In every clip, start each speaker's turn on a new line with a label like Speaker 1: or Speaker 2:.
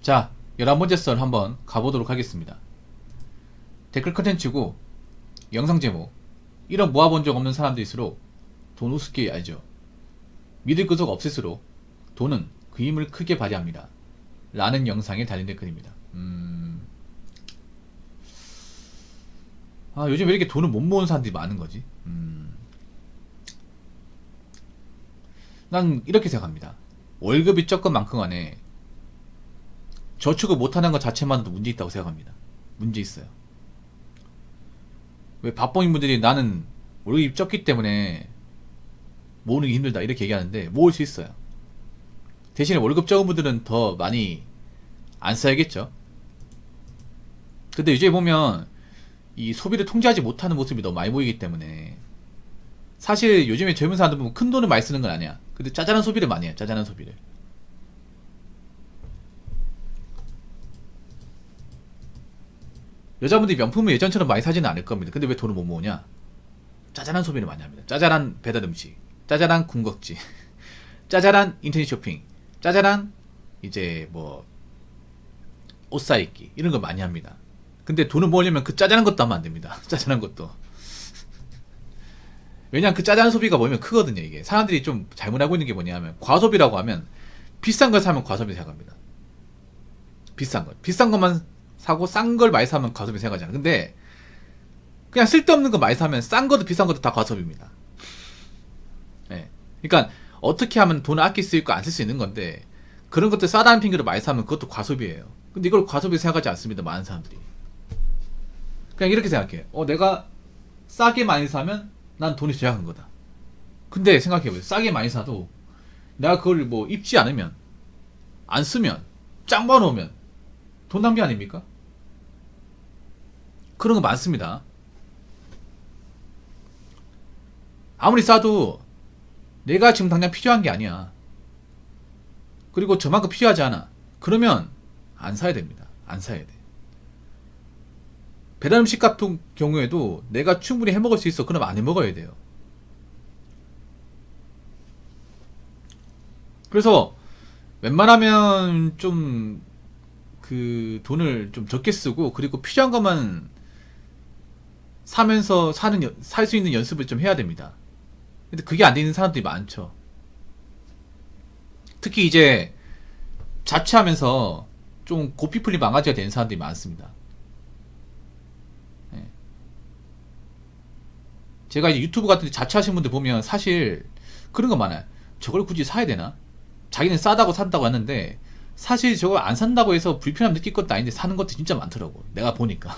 Speaker 1: 자, 11번째 썰 한번 가보도록 하겠습니다. 댓글 컨텐츠고 영상 제목 1억 모아본 적 없는 사람들일수록 돈 우습게 알죠. 믿을 구석 없을수록 돈은 그 힘을 크게 발휘합니다. 라는 영상에 달린 댓글입니다. 요즘 왜 이렇게 돈을 못 모으는 사람들이 많은 거지? 난 이렇게 생각합니다. 월급이 적은 만큼 안에 저축을 못하는 것 자체만도 문제 있다고 생각합니다. 문제 있어요. 왜 밥봉인 분들이 나는 월급이 적기 때문에 모으는 게 힘들다 이렇게 얘기하는데 모을 수 있어요. 대신에 월급 적은 분들은 더 많이 안 써야겠죠. 근데 이제 보면 이 소비를 통제하지 못하는 모습이 너무 많이 보이기 때문에 사실 요즘에 젊은 사람들 보면 큰 돈을 많이 쓰는 건 아니야. 근데 짜잘한 소비를 많이 해요. 짜잘한 소비를. 여자분들이 명품을 예전처럼 많이 사지는 않을 겁니다. 근데 왜 돈을 못 모으냐? 짜잘한 소비를 많이 합니다. 짜잘한 배달 음식, 짜잘한 군것질, 짜잘한 인터넷 쇼핑, 짜잘한 이제 뭐 옷 사입기 이런 거 많이 합니다. 근데 돈을 모으려면 그 짜잘한 것도 하면 안 됩니다. 짜잘한 것도. 왜냐면 그 짜잘한 소비가 뭐냐면 크거든요. 이게 사람들이 좀 잘못 알고 있는 게 뭐냐면 과소비라고 하면 비싼 걸 사면 과소비 생각합니다. 비싼 것만 사고 싼 걸 많이 사면 과소비 생각하잖아. 근데 그냥 쓸데없는 거 많이 사면 싼 것도 비싼 것도 다 과소비입니다. 네. 그러니까 어떻게 하면 돈을 아낄 수 있고 안 쓸 수 있는 건데 그런 것들 싸다는 핑계로 많이 사면 그것도 과소비예요. 근데 이걸 과소비 생각하지 않습니다. 많은 사람들이. 그냥 이렇게 생각해. 내가 싸게 많이 사면 난 돈이 제약한 거다. 근데 생각해보세요. 싸게 많이 사도 내가 그걸 뭐 입지 않으면 안 쓰면 짱 봐놓으면 돈 낭비 아닙니까? 그런 거 많습니다. 아무리 싸도 내가 지금 당장 필요한 게 아니야. 그리고 저만큼 필요하지 않아. 그러면 안 사야 됩니다. 안 사야 돼. 배달 음식 같은 경우에도 내가 충분히 해 먹을 수 있어. 그럼 안 해 먹어야 돼요. 그래서 웬만하면 좀 그 돈을 좀 적게 쓰고 그리고 필요한 것만 사면서 살 수 있는 연습을 좀 해야 됩니다. 근데 그게 안 되는 사람들이 많죠. 특히 이제 자취하면서 좀 고피풀리 망가져야 되는 사람들이 많습니다. 네. 제가 이제 유튜브 같은 데 자취하시는 분들 보면 사실 그런 거 많아요. 저걸 굳이 사야 되나? 자기는 싸다고 산다고 하는데 사실 저걸 안 산다고 해서 불편함 느낄 것도 아닌데 사는 것도 진짜 많더라고. 내가 보니까.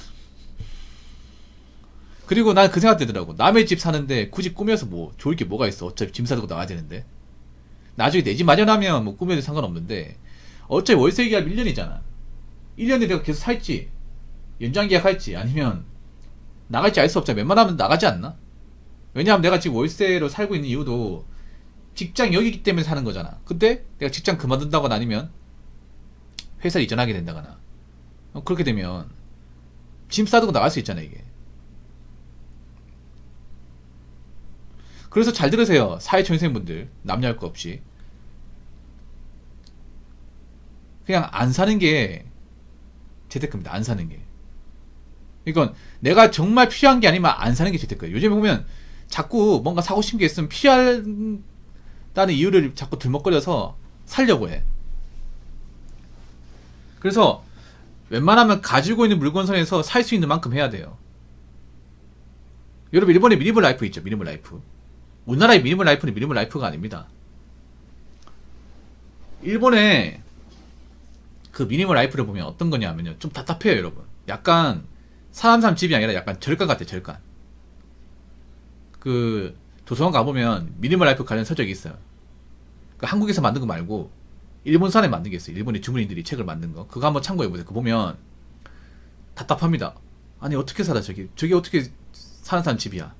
Speaker 1: 그리고 난 그 생각 들더라고. 남의 집 사는데 굳이 꾸며서 뭐 좋을 게 뭐가 있어. 어차피 짐 싸들고 나와야 되는데. 나중에 내 집 마련하면 뭐 꾸며도 상관없는데 어차피 월세 계약 1년이잖아. 1년에 내가 계속 살지 연장 계약할지 아니면 나갈지 알 수 없잖아. 웬만하면 나가지 않나? 왜냐하면 내가 지금 월세로 살고 있는 이유도 직장 여기기 때문에 사는 거잖아. 근데 내가 직장 그만둔다거나 아니면 회사를 이전하게 된다거나 그렇게 되면 짐 싸두고 나갈 수 있잖아 이게. 그래서 잘 들으세요. 사회초년생분들 남녀 할 거 없이 그냥 안 사는 게 재테크입니다. 안 사는 게. 그러니까 내가 정말 필요한 게 아니면 안 사는 게 재테크예요. 요즘에 보면 자꾸 뭔가 사고 싶은 게 있으면 피한다는 이유를 자꾸 들먹거려서 살려고 해. 그래서 웬만하면 가지고 있는 물건 선에서 살 수 있는 만큼 해야 돼요. 여러분 일본에 미니멀 라이프 있죠. 미니멀 라이프. 우리나라의 미니멀 라이프는 미니멀 라이프가 아닙니다. 일본의 그 미니멀 라이프를 보면 어떤 거냐면요. 좀 답답해요 여러분. 약간 사람 집이 아니라 약간 절간 같아요. 절간. 그 도서관 가보면 미니멀 라이프 관련 서적이 있어요. 그 한국에서 만든 거 말고 일본산에 만든 게 있어요. 일본의 주문인들이 책을 만든 거. 그거 한번 참고해보세요. 그거 보면 답답합니다. 아니 어떻게 살아 저기. 저기 어떻게 사는 사람 집이야.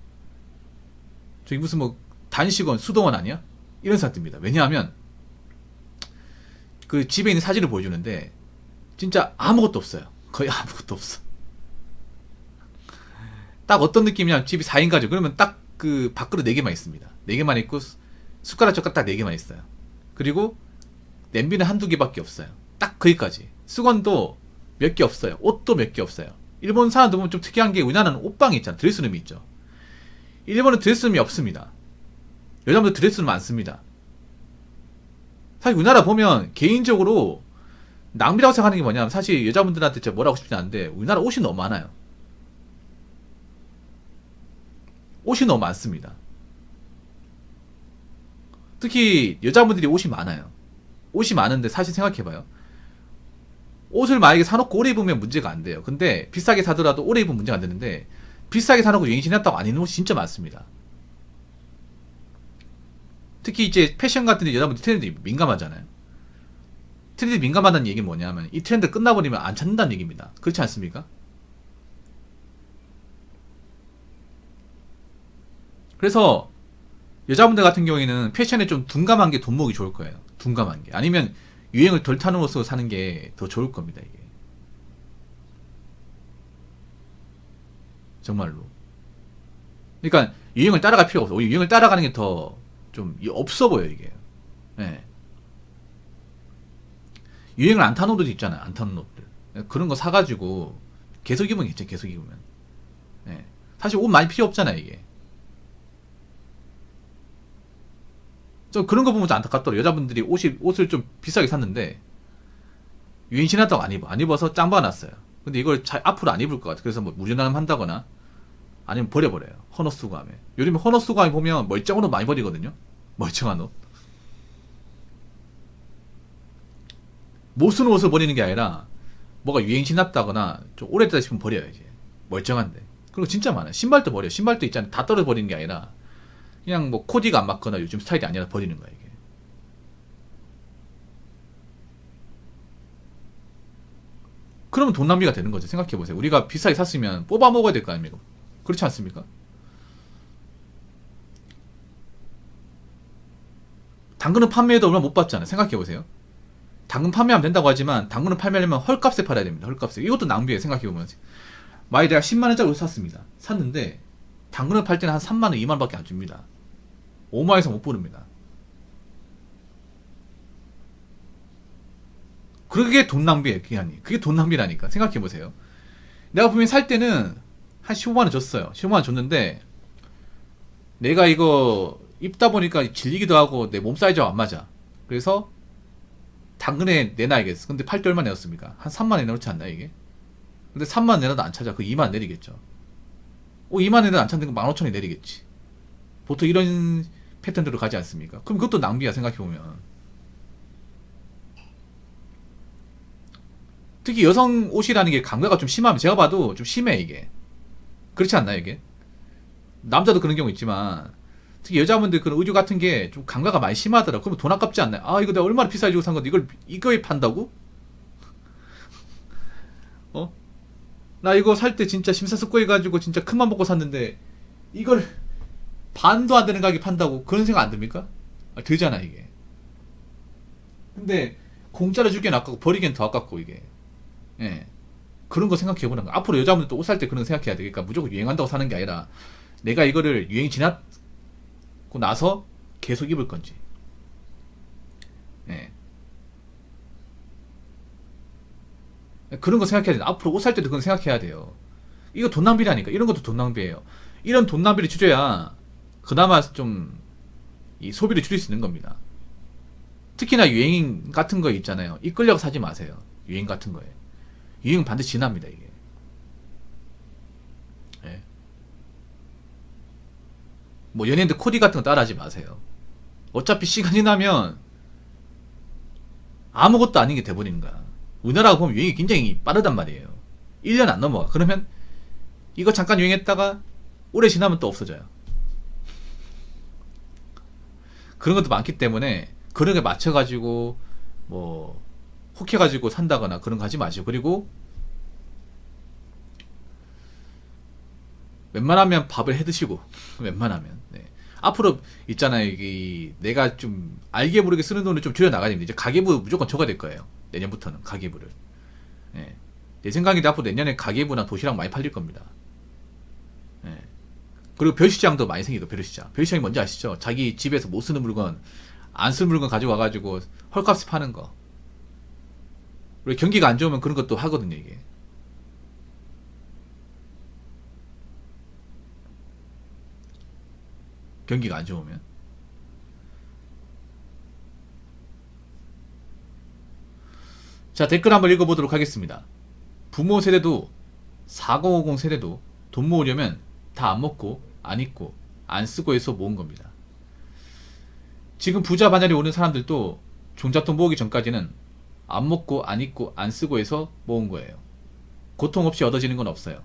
Speaker 1: 저기 무슨 뭐 단식원, 수도원 아니야? 이런 사람들입니다. 왜냐하면 그 집에 있는 사진을 보여주는데 진짜 아무것도 없어요. 거의 아무것도 없어. 딱 어떤 느낌이냐면 집이 4인 가족 그러면 딱 그 밥그릇 4개만 있습니다. 4개만 있고 숟가락 젓가락 딱 4개만 있어요. 그리고 냄비는 한두 개밖에 없어요. 딱 거기까지. 수건도 몇 개 없어요. 옷도 몇 개 없어요. 일본 사람들 보면 좀 특이한 게 우리나라는 옷방이 있잖아. 드레스룸이 있죠. 일본은 드레스룸이 없습니다. 여자분들 드레스룸 많습니다. 사실 우리나라 보면 개인적으로 낭비라고 생각하는 게 뭐냐면 사실 여자분들한테 제가 뭐라고 싶지 않은데 우리나라 옷이 너무 많아요. 옷이 너무 많습니다. 특히 여자분들이 옷이 많아요. 옷이 많은데 사실 생각해봐요. 옷을 만약에 사놓고 오래 입으면 문제가 안 돼요. 근데 비싸게 사더라도 오래 입으면 문제가 안 되는데 비싸게 사놓고 유행 지났다고 안 입는 옷이 진짜 많습니다. 특히 이제 패션 같은 데 여자분들 트렌드에 민감하잖아요. 트렌드에 민감하다는 얘기는 뭐냐면 이 트렌드 끝나버리면 안 찾는다는 얘기입니다. 그렇지 않습니까? 그래서 여자분들 같은 경우에는 패션에 좀 둔감한 게 돈 모으기 좋을 거예요. 둔감한 게. 아니면 유행을 덜 타는 옷으로 사는 게 더 좋을 겁니다, 이게. 정말로. 그러니까 유행을 따라갈 필요가 없어. 유행을 따라가는 게 더 좀 없어 보여, 이게. 네. 유행을 안 타는 옷도 있잖아요. 안 타는 옷들. 그런 거 사가지고 계속 입으면 괜찮죠, 계속 입으면. 네. 사실 옷 많이 필요 없잖아요, 이게. 좀 그런 거 보면 좀 안타깝더라고요. 여자분들이 옷을 좀 비싸게 샀는데 유행 지났다고 안 입어. 안 입어서 짱 박아놨어요. 근데 이걸 앞으로 안 입을 것 같아. 그래서 뭐 무전함 한다거나 아니면 버려버려요. 헌옷 수거함에. 요즘에 헌옷 수거함에 보면 멀쩡한 옷 많이 버리거든요. 멀쩡한 옷. 못 쓰는 옷을 버리는 게 아니라 뭐가 유행 지났다거나 좀 오래됐다 싶으면 버려요, 이제. 멀쩡한데. 그리고 진짜 많아요. 신발도 버려요. 신발도 있잖아요. 다 떨어져 버리는 게 아니라 그냥 뭐 코디가 안 맞거나 요즘 스타일이 아니라 버리는 거야, 이게. 그러면 돈 낭비가 되는 거죠. 생각해보세요. 우리가 비싸게 샀으면 뽑아 먹어야 될 거 아닙니까? 그렇지 않습니까? 당근은 판매해도 얼마 못 받잖아요. 생각해보세요. 당근 판매하면 된다고 하지만 당근을 판매하려면 헐값에 팔아야 됩니다. 헐값에. 이것도 낭비예요. 생각해보면. 만약에 내가 10만원짜리 옷 샀습니다. 샀는데 당근을 팔 때는 한 3만원, 2만원 밖에 안 줍니다. 5만원 이상 못 부릅니다. 그게 돈 낭비예요, 기한이. 그게 돈 낭비라니까. 생각해보세요. 내가 분명히 살 때는 한 15만원 줬어요. 15만원 줬는데 내가 이거 입다 보니까 질리기도 하고 내 몸 사이즈가 안 맞아. 그래서 당근에 내놔야겠어. 근데 팔 때 얼마 내었습니까? 한 3만원 내놓지 않나, 이게? 근데 3만원 내놔도 안 찾아. 그 2만원 내리겠죠. 2만원 내놔도 안 찾는 거 15,000원 내리겠지. 보통 이런 패턴대로 가지 않습니까? 그럼 그것도 낭비야, 생각해보면. 특히 여성 옷이라는 게 감가가 좀 심하면 제가 봐도 좀 심해, 이게. 그렇지 않나요, 이게? 남자도 그런 경우 있지만 특히 여자분들 그런 의류 같은 게 좀 감가가 많이 심하더라. 그러면 돈 아깝지 않나요? 아, 이거 내가 얼마나 비싸게 주고 산 건데 이거에 판다고? 어? 나 이거 살 때 진짜 심사숙고해가지고 진짜 큰맘 먹고 샀는데 이걸 반도 안 되는 가격에 판다고? 그런 생각 안 듭니까? 아, 들잖아, 이게. 근데 공짜로 주기엔 아깝고 버리기엔 더 아깝고, 이게. 예. 그런 거 생각해보는 거. 앞으로 여자분들도 옷 살 때 그런 거 생각해야 돼. 그러니까 무조건 유행한다고 사는 게 아니라 내가 이거를 유행이 지났고 나서 계속 입을 건지. 예. 그런 거 생각해야 돼. 앞으로 옷 살 때도 그건 생각해야 돼요. 이거 돈 낭비라니까. 이런 것도 돈 낭비예요. 이런 돈 낭비를 줄여야 그나마 좀 이 소비를 줄일 수 있는 겁니다. 특히나 유행 같은 거 있잖아요. 이끌려고 사지 마세요. 유행 같은 거에. 유행 반드시 지납니다, 이게. 예. 뭐 연예인들 코디 같은 거 따라하지 마세요. 어차피 시간이 지나면 아무것도 아닌 게 돼버리는 거야. 우리나라가 보면 유행이 굉장히 빠르단 말이에요. 1년 안 넘어가. 그러면 이거 잠깐 유행했다가 오래 지나면 또 없어져요. 그런 것도 많기 때문에 그런 게 맞춰가지고 뭐 혹해가지고 산다거나 그런 거 하지 마시고. 그리고 웬만하면 밥을 해 드시고 웬만하면. 네. 앞으로 있잖아요. 이게 내가 좀 알게 모르게 쓰는 돈을 좀 줄여 나가야 됩니다. 이제 가계부 무조건 적어야 될 거예요. 내년부터는 가계부를. 네. 내 생각인데 앞으로 내년에 가계부나 도시락 많이 팔릴 겁니다. 네. 그리고 별시장도 많이 생기고. 별시장. 별시장이 뭔지 아시죠? 자기 집에서 못 쓰는 물건, 안 쓰는 물건 가지고 와가지고 헐값에 파는 거. 그리고 경기가 안 좋으면 그런 것도 하거든요, 이게. 경기가 안 좋으면. 자, 댓글 한번 읽어보도록 하겠습니다. 부모 세대도 4050 세대도 돈 모으려면 다 안 먹고 안 입고 안 쓰고 해서 모은 겁니다. 지금 부자 반열에 오는 사람들도 종잣돈 모으기 전까지는 안 먹고 안 입고 안 쓰고 해서 모은 거예요. 고통 없이 얻어지는 건 없어요.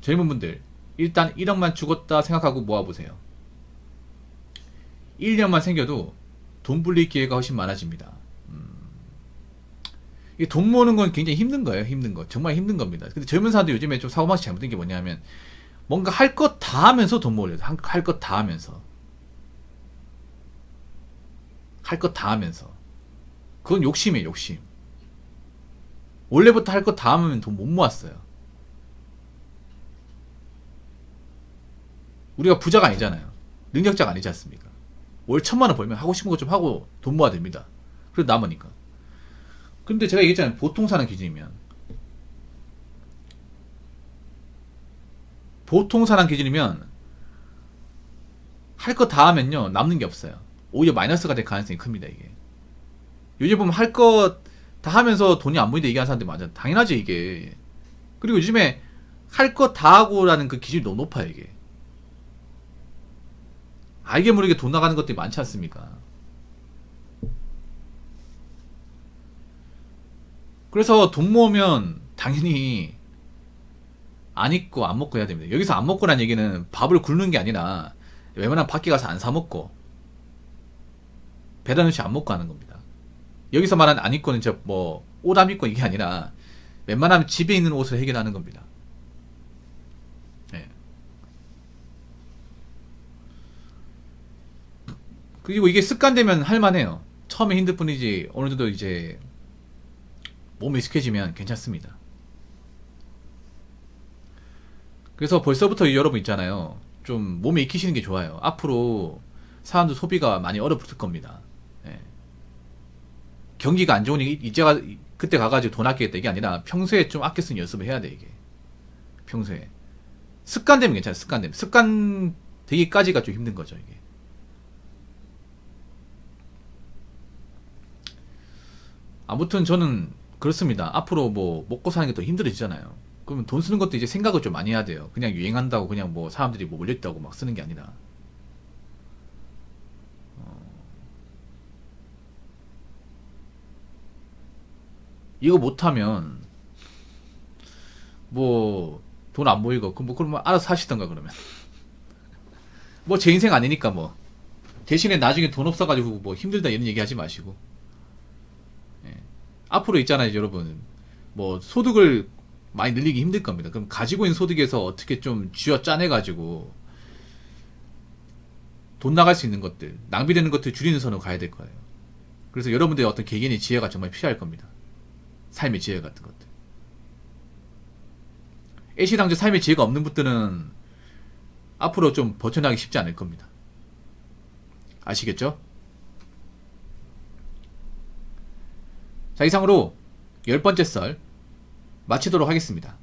Speaker 1: 젊은 분들 일단 1억만 죽었다 생각하고 모아보세요. 1년만 생겨도 돈 불릴 기회가 훨씬 많아집니다. 이 돈 모으는 건 굉장히 힘든 거예요. 힘든 거. 정말 힘든 겁니다. 근데 젊은 사람들 요즘에 좀 사고방식 잘못된 게 뭐냐면 뭔가 할 것 다 하면서 돈 모으려고 할 것 다 하면서 할 것 다 하면서 그건 욕심이에요. 욕심. 원래부터 할 것 다 하면 돈 못 모았어요. 우리가 부자가 아니잖아요. 능력자가 아니지 않습니까? 월 1000만원 벌면 하고 싶은 거 좀 하고 돈 모아야 됩니다. 그래도 남으니까. 근데 제가 얘기했잖아요. 보통 사는 기준이면 할 거 다 하면요 남는 게 없어요. 오히려 마이너스가 될 가능성이 큽니다. 이게 요즘 보면 할 거 다 하면서 돈이 안 모인다 얘기하는 사람들이 많아요. 당연하지 이게. 그리고 요즘에 할 거 다 하고라는 그 기준이 너무 높아요. 이게 알게 모르게 돈 나가는 것들이 많지 않습니까? 그래서 돈 모으면 당연히 안 입고 안 먹고 해야 됩니다. 여기서 안 먹고란 얘기는 밥을 굶는 게 아니라 웬만하면 밖에 가서 안 사 먹고 배달 음식 안 먹고 하는 겁니다. 여기서 말하는 안 입고는 뭐 옷 안 입고 이게 아니라 웬만하면 집에 있는 옷을 해결하는 겁니다. 네. 그리고 이게 습관되면 할만해요. 처음에 힘들 뿐이지 어느 정도 이제 몸이 익숙해지면 괜찮습니다. 그래서 벌써부터 여러분 있잖아요. 좀 몸에 익히시는 게 좋아요. 앞으로 사람들 소비가 많이 얼어붙을 겁니다. 예. 경기가 안 좋으니 이제가 그때 가가지고 돈 아끼겠다 이게 아니라 평소에 좀 아껴 쓰는 연습을 해야 돼 이게. 평소에 습관되면 괜찮아요. 습관 되기까지가 좀 힘든 거죠 이게. 아무튼 저는 그렇습니다. 앞으로 뭐 먹고 사는 게 더 힘들어지잖아요. 그러면 돈 쓰는 것도 이제 생각을 좀 많이 해야 돼요. 그냥 유행한다고 그냥 뭐 사람들이 뭐 몰렸다고 막 쓰는 게 아니라. 이거 못하면 뭐 돈 안 모이고 그러면 알아서 하시던가 그러면. 뭐 제 인생 아니니까 뭐. 대신에 나중에 돈 없어가지고 뭐 힘들다 이런 얘기 하지 마시고. 예. 앞으로 있잖아요 여러분. 뭐 소득을 많이 늘리기 힘들 겁니다. 그럼 가지고 있는 소득에서 어떻게 좀 쥐어 짜내가지고 돈 나갈 수 있는 것들, 낭비되는 것들 줄이는 선으로 가야 될 거예요. 그래서 여러분들의 어떤 개개인의 지혜가 정말 필요할 겁니다. 삶의 지혜 같은 것들. 애시당초 삶의 지혜가 없는 분들은 앞으로 좀 버텨나가기 쉽지 않을 겁니다. 아시겠죠? 자, 이상으로 10번째 썰 마치도록 하겠습니다.